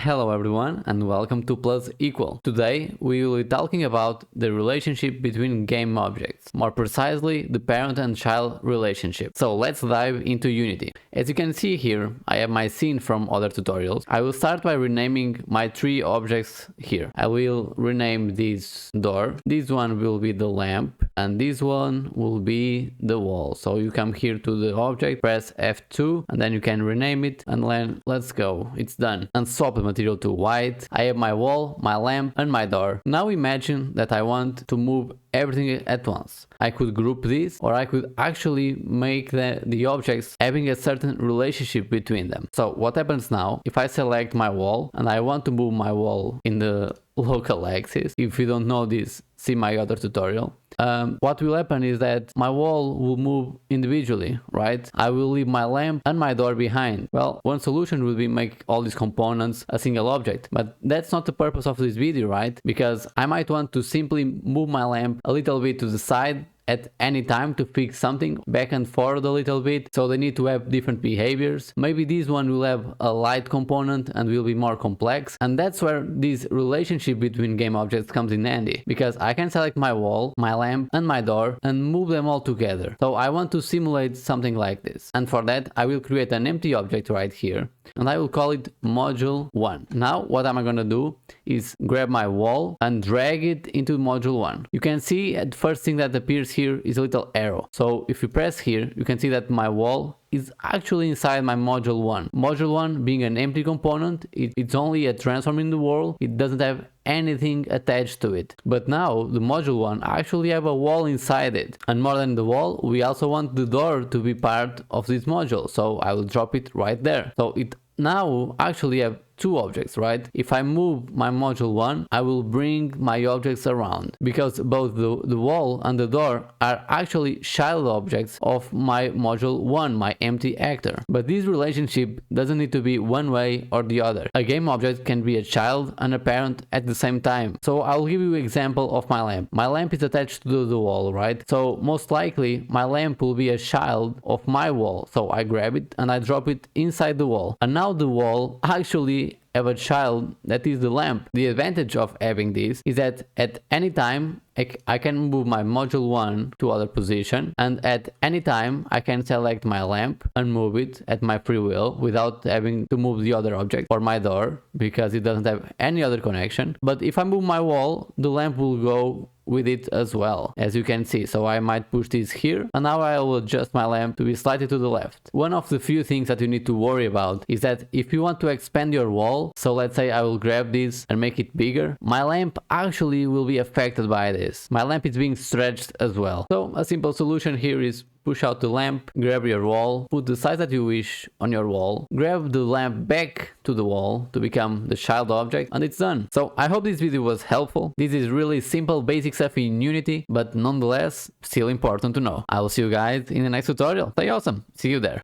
Hello everyone and welcome to Plus Equal. Today we will be talking about the relationship between game objects, more precisely the parent and child relationship. So let's dive into Unity. As you can see here, I have my scene from other tutorials. I will start by renaming my three objects here. I will rename this door, this one will be the lamp, and this one will be the wall. So you come here to the object, press F2, and then you can rename it, and then let's go, it's done. And swap the material to white. I have my wall, my lamp, and my door. Now imagine that I want to move everything at once. I could group this, or I could actually make the objects having a certain relationship between them. So what happens now, if I select my wall and I want to move my wall in the local axis, if you don't know this, see my other tutorial. What will happen is that my wall will move individually, right? I will leave my lamp and my door behind. Well, one solution would be make all these components a single object, but that's not the purpose of this video, right? Because I might want to simply move my lamp a little bit to the side at any time to fix something back and forth a little bit, so they need to have different behaviors. Maybe this one will have a light component and will be more complex, and that's where this relationship between game objects comes in handy, because I can select my wall, my lamp and my door and move them all together. So I want to simulate something like this, and for that I will create an empty object right here and I will call it module 1. Now what am I gonna do is grab my wall and drag it into module 1. You can see the first thing that appears here is a little arrow. So if you press here, you can see that my wall is actually inside my module 1. Module 1 being an empty component, it's only a transform in the world, it doesn't have anything attached to it. But now the module 1 actually have a wall inside it, and more than the wall, we also want the door to be part of this module, so I will drop it right there. So it now actually have two objects, right? If I move my module 1, I will bring my objects around, because both the wall and the door are actually child objects of my module 1, my empty actor. But this relationship doesn't need to be one way or the other. A game object can be a child and a parent at the same time. So I'll give you an example of my lamp. My lamp is attached to the wall, right? So most likely my lamp will be a child of my wall. So I grab it and I drop it inside the wall. And now the wall actually have a child that is the lamp. The advantage of having this is that at any time I can move my module 1 to other position, and at any time I can select my lamp and move it at my free will without having to move the other object, or my door, because it doesn't have any other connection. But if I move my wall, the lamp will go with it as well, as you can see. So I might push this here, and now I will adjust my lamp to be slightly to the left. One of the few things that you need to worry about is that if you want to expand your wall, so let's say I will grab this and make it bigger, my lamp actually will be affected by this. My lamp is being stretched as well. So a simple solution here is push out the lamp, grab your wall, put the size that you wish on your wall, grab the lamp back to the wall to become the child object, and it's done. So I hope this video was helpful. This is really simple basic stuff in Unity, but nonetheless still important to know. I will see you guys in the next tutorial. Stay awesome. See you there.